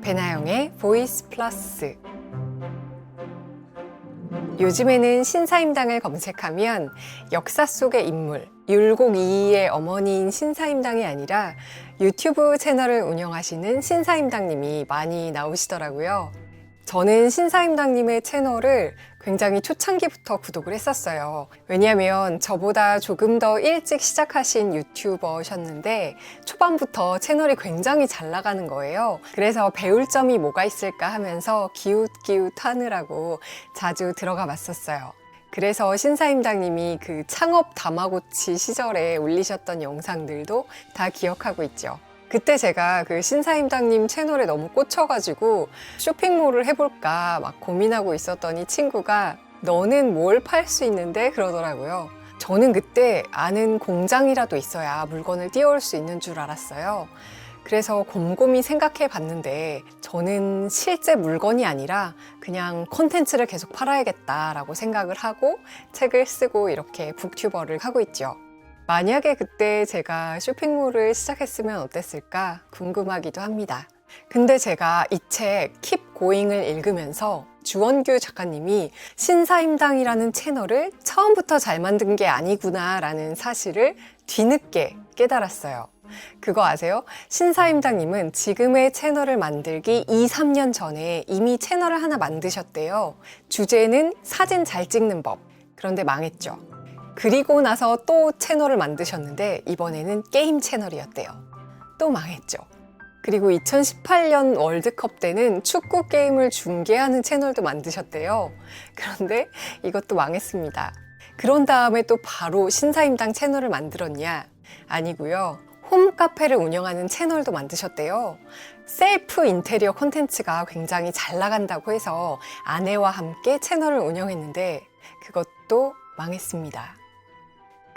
배나영의 보이스 플러스. 요즘에는 신사임당을 검색하면 역사 속의 인물, 율곡 이이의 어머니인 신사임당이 아니라 유튜브 채널을 운영하시는 신사임당님이 많이 나오시더라고요. 저는 신사임당님의 채널을 굉장히 초창기부터 구독을 했었어요. 왜냐하면 저보다 조금 더 일찍 시작하신 유튜버셨는데 초반부터 채널이 굉장히 잘 나가는 거예요. 그래서 배울 점이 뭐가 있을까 하면서 기웃기웃하느라고 자주 들어가 봤었어요. 그래서 신사임당님이 그 창업 다마고치 시절에 올리셨던 영상들도 다 기억하고 있죠. 그때 제가 그 신사임당님 채널에 너무 꽂혀가지고 쇼핑몰을 해볼까 막 고민하고 있었더니 친구가 너는 뭘 팔 수 있는데? 그러더라고요. 저는 그때 아는 공장이라도 있어야 물건을 띄워올 수 있는 줄 알았어요. 그래서 곰곰이 생각해 봤는데 저는 실제 물건이 아니라 그냥 콘텐츠를 계속 팔아야겠다라고 생각을 하고 책을 쓰고 이렇게 북튜버를 하고 있죠. 만약에 그때 제가 쇼핑몰을 시작했으면 어땠을까 궁금하기도 합니다. 근데 제가 이 책 Keep Going을 읽으면서 주원규 작가님이 신사임당이라는 채널을 처음부터 잘 만든 게 아니구나 라는 사실을 뒤늦게 깨달았어요. 그거 아세요? 신사임당님은 지금의 채널을 만들기 2~3년 전에 이미 채널을 하나 만드셨대요. 주제는 사진 잘 찍는 법. 그런데 망했죠. 그리고 나서 또 채널을 만드셨는데 이번에는 게임 채널이었대요. 또 망했죠. 그리고 2018년 월드컵 때는 축구 게임을 중계하는 채널도 만드셨대요. 그런데 이것도 망했습니다. 그런 다음에 또 바로 신사임당 채널을 만들었냐? 아니고요. 홈카페를 운영하는 채널도 만드셨대요. 셀프 인테리어 콘텐츠가 굉장히 잘 나간다고 해서 아내와 함께 채널을 운영했는데 그것도 망했습니다.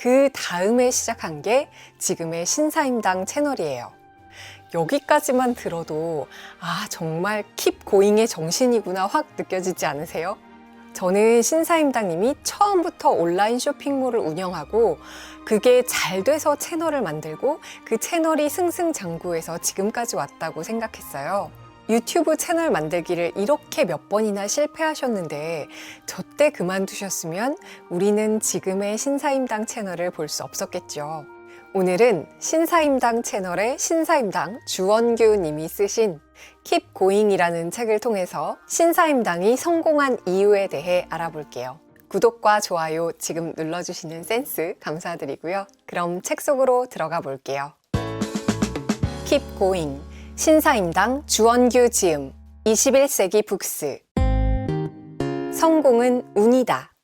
그 다음에 시작한 게 지금의 신사임당 채널이에요. 여기까지만 들어도 정말 킵 고잉의 정신이구나 확 느껴지지 않으세요? 저는 신사임당님이 처음부터 온라인 쇼핑몰을 운영하고 그게 잘 돼서 채널을 만들고 그 채널이 승승장구해서 지금까지 왔다고 생각했어요. 유튜브 채널 만들기를 이렇게 몇 번이나 실패하셨는데 저때 그만두셨으면 우리는 지금의 신사임당 채널을 볼 수 없었겠죠. 오늘은 신사임당 채널의 신사임당 주원규 님이 쓰신 Keep Going이라는 책을 통해서 신사임당이 성공한 이유에 대해 알아볼게요. 구독과 좋아요 지금 눌러주시는 센스 감사드리고요. 그럼 책 속으로 들어가 볼게요. Keep Going 신사임당 주원규 지음 21세기 북스. 성공은 운이다.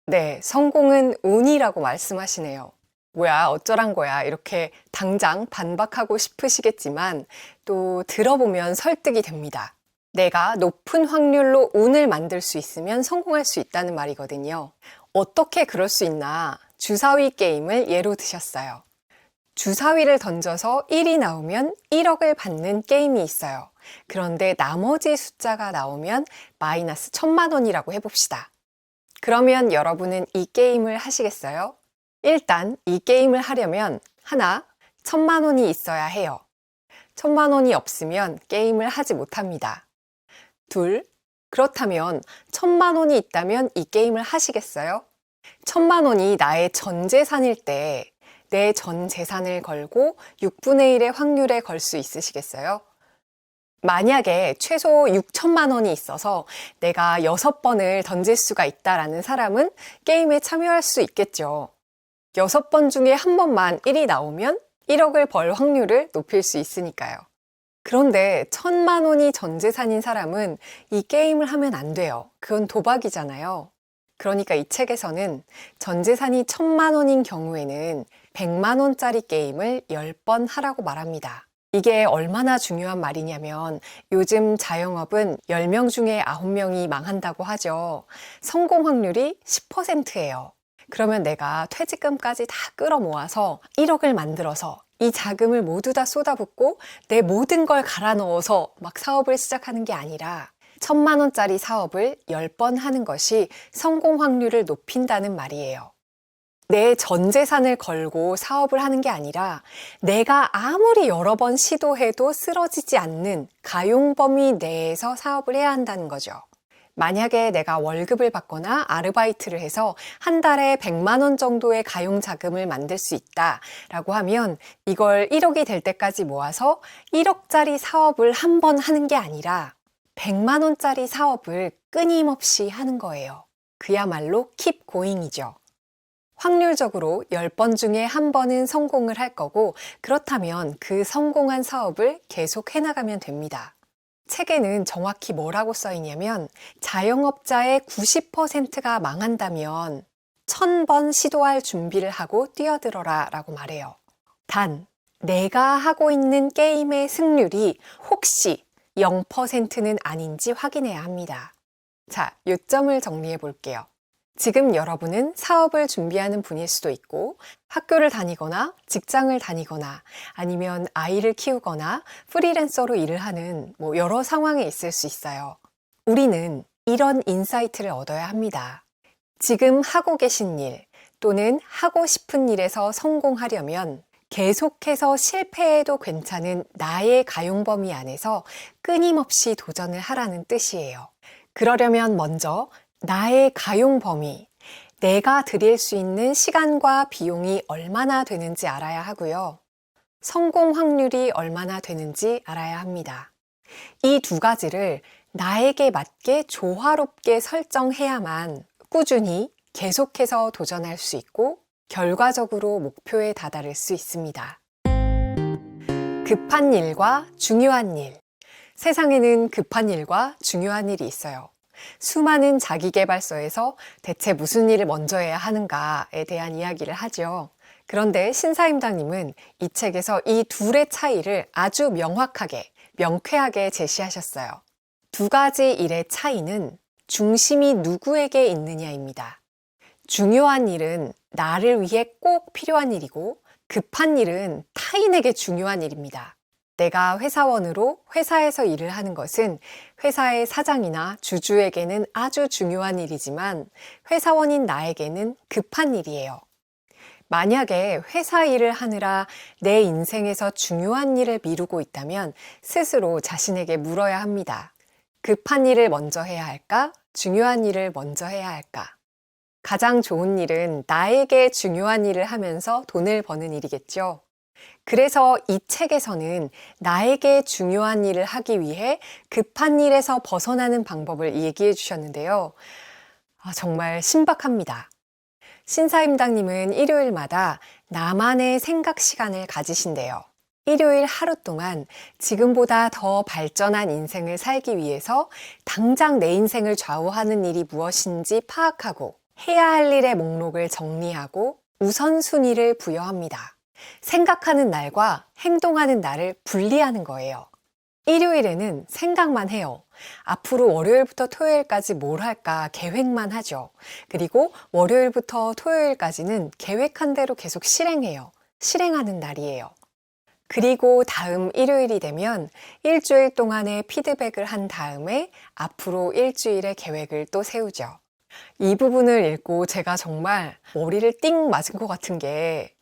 네, 성공은 운이라고 말씀하시네요. 뭐야 어쩌란 거야 이렇게 당장 반박하고 싶으시겠지만 또 들어보면 설득이 됩니다. 내가 높은 확률로 운을 만들 수 있으면 성공할 수 있다는 말이거든요. 어떻게 그럴 수 있나 주사위 게임을 예로 드셨어요. 주사위를 던져서 1이 나오면 1억을 받는 게임이 있어요. 그런데 나머지 숫자가 나오면 마이너스 1,000만 원이라고 해봅시다. 그러면 여러분은 이 게임을 하시겠어요? 일단 이 게임을 하려면 하나, 1,000만 원이 있어야 해요. 1,000만 원이 없으면 게임을 하지 못합니다. 둘, 그렇다면 1,000만 원이 있다면 이 게임을 하시겠어요? 1,000만 원이 나의 전 재산일 때 내 전 재산을 걸고 6분의 1의 확률에 걸 수 있으시겠어요? 만약에 최소 6,000만 원이 있어서 내가 6번을 던질 수가 있다라는 사람은 게임에 참여할 수 있겠죠. 6번 중에 한 번만 1이 나오면 1억을 벌 확률을 높일 수 있으니까요. 그런데 1,000만 원이 전 재산인 사람은 이 게임을 하면 안 돼요. 그건 도박이잖아요. 그러니까 이 책에서는 전 재산이 1,000만 원인 경우에는 100만 원짜리 게임을 10번 하라고 말합니다. 이게 얼마나 중요한 말이냐면 요즘 자영업은 10명 중에 9명이 망한다고 하죠. 성공 확률이 10%예요. 그러면 내가 퇴직금까지 다 끌어모아서 1억을 만들어서 이 자금을 모두 다 쏟아붓고 내 모든 걸 갈아 넣어서 막 사업을 시작하는 게 아니라 1,000만 원짜리 사업을 10번 하는 것이 성공 확률을 높인다는 말이에요. 내 전 재산을 걸고 사업을 하는 게 아니라 내가 아무리 여러 번 시도해도 쓰러지지 않는 가용 범위 내에서 사업을 해야 한다는 거죠. 만약에 내가 월급을 받거나 아르바이트를 해서 한 달에 100만 원 정도의 가용 자금을 만들 수 있다라고 하면 이걸 1억이 될 때까지 모아서 1억짜리 사업을 한 번 하는 게 아니라 100만 원짜리 사업을 끊임없이 하는 거예요. 그야말로 keep going이죠. 확률적으로 10번 중에 한 번은 성공을 할 거고, 그렇다면 그 성공한 사업을 계속 해나가면 됩니다. 책에는 정확히 뭐라고 써 있냐면 자영업자의 90%가 망한다면 1000번 시도할 준비를 하고 뛰어들어라 라고 말해요. 단, 내가 하고 있는 게임의 승률이 혹시 0%는 아닌지 확인해야 합니다. 자, 요점을 정리해 볼게요. 지금 여러분은 사업을 준비하는 분일 수도 있고, 학교를 다니거나 직장을 다니거나 아니면 아이를 키우거나 프리랜서로 일을 하는 여러 상황에 있을 수 있어요. 우리는 이런 인사이트를 얻어야 합니다. 지금 하고 계신 일 또는 하고 싶은 일에서 성공하려면 계속해서 실패해도 괜찮은 나의 가용 범위 안에서 끊임없이 도전을 하라는 뜻이에요. 그러려면 먼저 나의 가용 범위, 내가 들일 수 있는 시간과 비용이 얼마나 되는지 알아야 하고요. 성공 확률이 얼마나 되는지 알아야 합니다. 이 두 가지를 나에게 맞게 조화롭게 설정해야만 꾸준히 계속해서 도전할 수 있고 결과적으로 목표에 다다를 수 있습니다. 급한 일과 중요한 일. 세상에는 급한 일과 중요한 일이 있어요. 수많은 자기계발서에서 대체 무슨 일을 먼저 해야 하는가에 대한 이야기를 하죠. 그런데 신사임당님은 이 책에서 이 둘의 차이를 아주 명확하게, 명쾌하게 제시하셨어요. 두 가지 일의 차이는 중심이 누구에게 있느냐입니다. 중요한 일은 나를 위해 꼭 필요한 일이고 급한 일은 타인에게 중요한 일입니다. 내가 회사원으로 회사에서 일을 하는 것은 회사의 사장이나 주주에게는 아주 중요한 일이지만 회사원인 나에게는 급한 일이에요. 만약에 회사 일을 하느라 내 인생에서 중요한 일을 미루고 있다면 스스로 자신에게 물어야 합니다. 급한 일을 먼저 해야 할까? 중요한 일을 먼저 해야 할까? 가장 좋은 일은 나에게 중요한 일을 하면서 돈을 버는 일이겠죠. 그래서 이 책에서는 나에게 중요한 일을 하기 위해 급한 일에서 벗어나는 방법을 얘기해 주셨는데요. 정말 신박합니다. 신사임당님은 일요일마다 나만의 생각 시간을 가지신대요. 일요일 하루 동안 지금보다 더 발전한 인생을 살기 위해서 당장 내 인생을 좌우하는 일이 무엇인지 파악하고 해야 할 일의 목록을 정리하고 우선순위를 부여합니다. 생각하는 날과 행동하는 날을 분리하는 거예요. 일요일에는 생각만 해요. 앞으로 월요일부터 토요일까지 뭘 할까 계획만 하죠. 그리고 월요일부터 토요일까지는 계획한 대로 계속 실행해요. 실행하는 날이에요. 그리고 다음 일요일이 되면 일주일 동안의 피드백을 한 다음에 앞으로 일주일의 계획을 또 세우죠. 이 부분을 읽고 제가 정말 머리를 띵 맞은 것 같은 게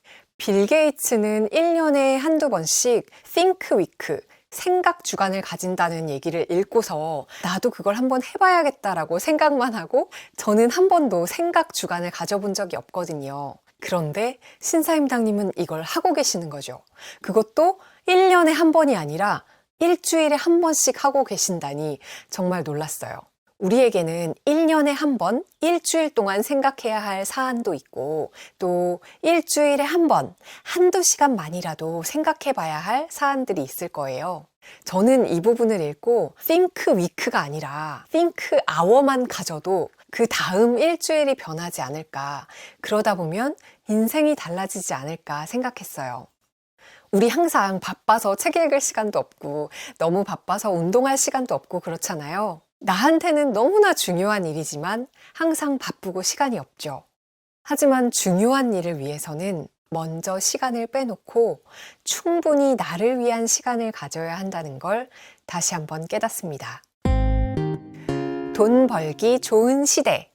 빌 게이츠는 1년에 한두 번씩 Think Week, 생각 주간을 가진다는 얘기를 읽고서 나도 그걸 한번 해봐야겠다라고 생각만 하고 저는 한 번도 생각 주간을 가져본 적이 없거든요. 그런데 신사임당님은 이걸 하고 계시는 거죠. 그것도 1년에 한 번이 아니라 일주일에 한 번씩 하고 계신다니 정말 놀랐어요. 우리에게는 1년에 한 번, 일주일 동안 생각해야 할 사안도 있고 또 일주일에 한 번, 한두 시간만이라도 생각해 봐야 할 사안들이 있을 거예요. 저는 이 부분을 읽고 Think Week가 아니라 Think Hour만 가져도 그 다음 일주일이 변하지 않을까, 그러다 보면 인생이 달라지지 않을까 생각했어요. 우리 항상 바빠서 책 읽을 시간도 없고 너무 바빠서 운동할 시간도 없고 그렇잖아요. 나한테는 너무나 중요한 일이지만 항상 바쁘고 시간이 없죠. 하지만 중요한 일을 위해서는 먼저 시간을 빼놓고 충분히 나를 위한 시간을 가져야 한다는 걸 다시 한번 깨닫습니다. 돈 벌기 좋은 시대.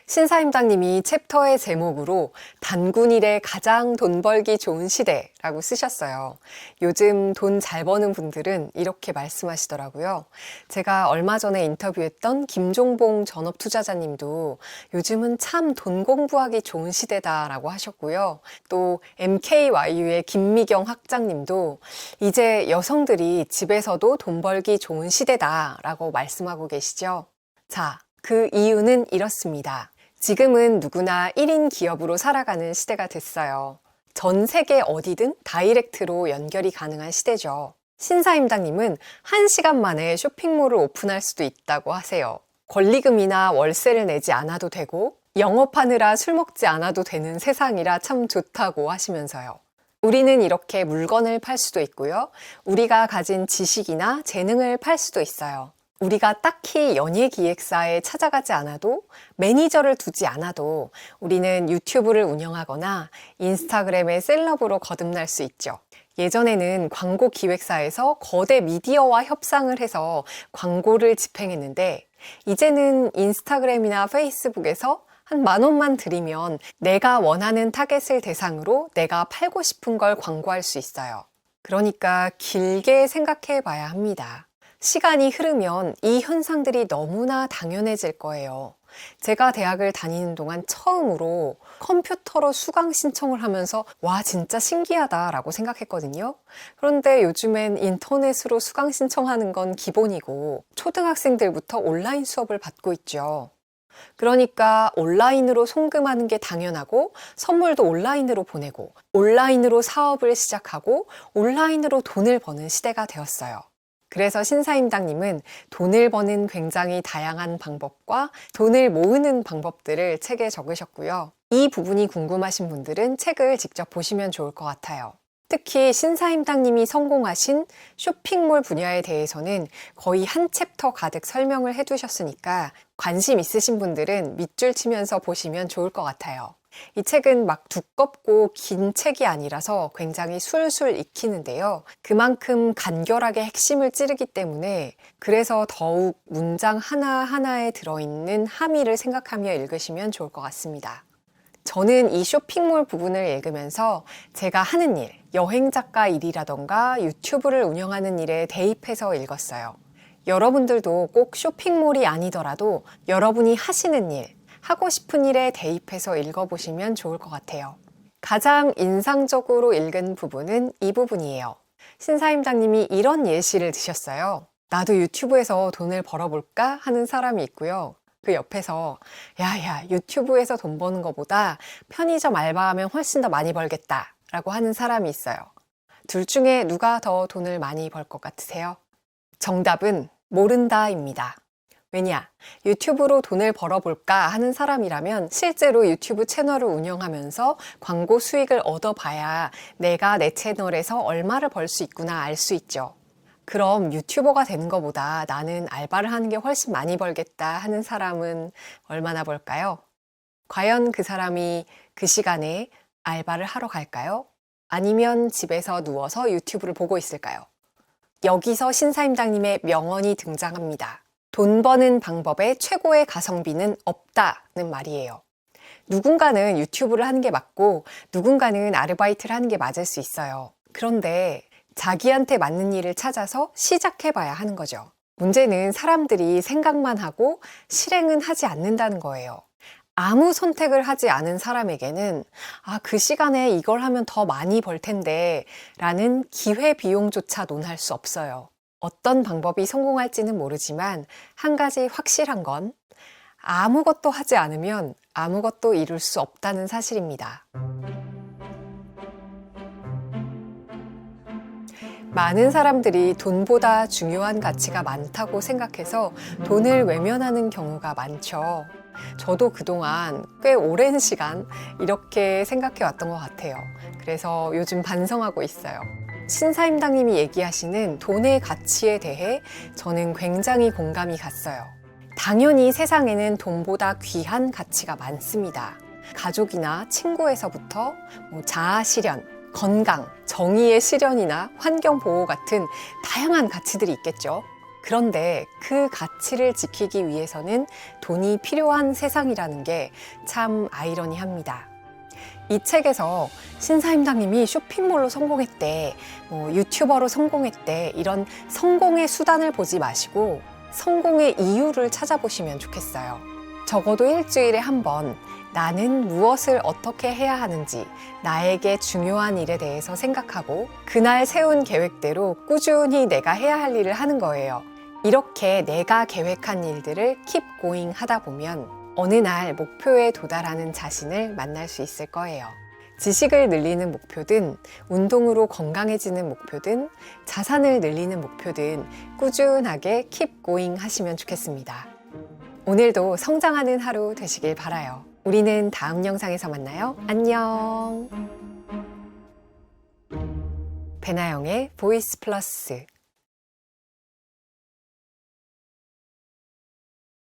신사임당님이 챕터의 제목으로 단군일의 가장 돈 벌기 좋은 시대라고 쓰셨어요. 요즘 돈 잘 버는 분들은 이렇게 말씀하시더라고요. 제가 얼마 전에 인터뷰했던 김종봉 전업투자자님도 요즘은 참 돈 공부하기 좋은 시대다라고 하셨고요. 또 MKYU의 김미경 학장님도 이제 여성들이 집에서도 돈 벌기 좋은 시대다라고 말씀하고 계시죠. 자, 그 이유는 이렇습니다. 지금은 누구나 1인 기업으로 살아가는 시대가 됐어요. 전 세계 어디든 다이렉트로 연결이 가능한 시대죠. 신사임당님은 1시간 만에 쇼핑몰을 오픈할 수도 있다고 하세요. 권리금이나 월세를 내지 않아도 되고 영업하느라 술 먹지 않아도 되는 세상이라 참 좋다고 하시면서요. 우리는 이렇게 물건을 팔 수도 있고요. 우리가 가진 지식이나 재능을 팔 수도 있어요. 우리가 딱히 연예기획사에 찾아가지 않아도 매니저를 두지 않아도 우리는 유튜브를 운영하거나 인스타그램의 셀럽으로 거듭날 수 있죠. 예전에는 광고 기획사에서 거대 미디어와 협상을 해서 광고를 집행했는데 이제는 인스타그램이나 페이스북에서 한 10,000원만 들이면 내가 원하는 타겟을 대상으로 내가 팔고 싶은 걸 광고할 수 있어요. 그러니까 길게 생각해 봐야 합니다. 시간이 흐르면 이 현상들이 너무나 당연해질 거예요. 제가 대학을 다니는 동안 처음으로 컴퓨터로 수강 신청을 하면서 와, 진짜 신기하다라고 생각했거든요. 그런데 요즘엔 인터넷으로 수강 신청하는 건 기본이고 초등학생들부터 온라인 수업을 받고 있죠. 그러니까 온라인으로 송금하는 게 당연하고 선물도 온라인으로 보내고 온라인으로 사업을 시작하고 온라인으로 돈을 버는 시대가 되었어요. 그래서 신사임당님은 돈을 버는 굉장히 다양한 방법과 돈을 모으는 방법들을 책에 적으셨고요. 이 부분이 궁금하신 분들은 책을 직접 보시면 좋을 것 같아요. 특히 신사임당님이 성공하신 쇼핑몰 분야에 대해서는 거의 한 챕터 가득 설명을 해두셨으니까 관심 있으신 분들은 밑줄 치면서 보시면 좋을 것 같아요. 이 책은 막 두껍고 긴 책이 아니라서 굉장히 술술 익히는데요. 그만큼 간결하게 핵심을 찌르기 때문에 그래서 더욱 문장 하나하나에 들어있는 함의를 생각하며 읽으시면 좋을 것 같습니다. 저는 이 쇼핑몰 부분을 읽으면서 제가 하는 일, 여행작가 일이라던가 유튜브를 운영하는 일에 대입해서 읽었어요. 여러분들도 꼭 쇼핑몰이 아니더라도 여러분이 하시는 일, 하고 싶은 일에 대입해서 읽어보시면 좋을 것 같아요. 가장 인상적으로 읽은 부분은 이 부분이에요. 신사임당님이 이런 예시를 드셨어요. 나도 유튜브에서 돈을 벌어볼까 하는 사람이 있고요. 그 옆에서 야야, 유튜브에서 돈 버는 것보다 편의점 알바하면 훨씬 더 많이 벌겠다 라고 하는 사람이 있어요. 둘 중에 누가 더 돈을 많이 벌 것 같으세요? 정답은 모른다입니다. 왜냐? 유튜브로 돈을 벌어볼까 하는 사람이라면 실제로 유튜브 채널을 운영하면서 광고 수익을 얻어봐야 내가 내 채널에서 얼마를 벌 수 있구나 알 수 있죠. 그럼 유튜버가 되는 것보다 나는 알바를 하는 게 훨씬 많이 벌겠다 하는 사람은 얼마나 벌까요? 과연 그 사람이 그 시간에 알바를 하러 갈까요? 아니면 집에서 누워서 유튜브를 보고 있을까요? 여기서 신사임당님의 명언이 등장합니다. 돈 버는 방법에 최고의 가성비는 없다는 말이에요. 누군가는 유튜브를 하는 게 맞고 누군가는 아르바이트를 하는 게 맞을 수 있어요. 그런데 자기한테 맞는 일을 찾아서 시작해봐야 하는 거죠. 문제는 사람들이 생각만 하고 실행은 하지 않는다는 거예요. 아무 선택을 하지 않은 사람에게는 그 시간에 이걸 하면 더 많이 벌 텐데 라는 기회비용조차 논할 수 없어요. 어떤 방법이 성공할지는 모르지만 한 가지 확실한 건 아무것도 하지 않으면 아무것도 이룰 수 없다는 사실입니다. 많은 사람들이 돈보다 중요한 가치가 많다고 생각해서 돈을 외면하는 경우가 많죠. 저도 그동안 꽤 오랜 시간 이렇게 생각해 왔던 것 같아요. 그래서 요즘 반성하고 있어요. 신사임당님이 얘기하시는 돈의 가치에 대해 저는 굉장히 공감이 갔어요. 당연히 세상에는 돈보다 귀한 가치가 많습니다. 가족이나 친구에서부터 자아 실현, 건강, 정의의 실현이나 환경 보호 같은 다양한 가치들이 있겠죠. 그런데 그 가치를 지키기 위해서는 돈이 필요한 세상이라는 게 참 아이러니합니다. 이 책에서 신사임당님이 쇼핑몰로 성공했대, 유튜버로 성공했대, 이런 성공의 수단을 보지 마시고 성공의 이유를 찾아보시면 좋겠어요. 적어도 일주일에 한 번 나는 무엇을 어떻게 해야 하는지, 나에게 중요한 일에 대해서 생각하고 그날 세운 계획대로 꾸준히 내가 해야 할 일을 하는 거예요. 이렇게 내가 계획한 일들을 keep going 하다 보면 어느 날 목표에 도달하는 자신을 만날 수 있을 거예요. 지식을 늘리는 목표든, 운동으로 건강해지는 목표든, 자산을 늘리는 목표든 꾸준하게 keep going 하시면 좋겠습니다. 오늘도 성장하는 하루 되시길 바라요. 우리는 다음 영상에서 만나요. 안녕. 배나영의 보이스 플러스.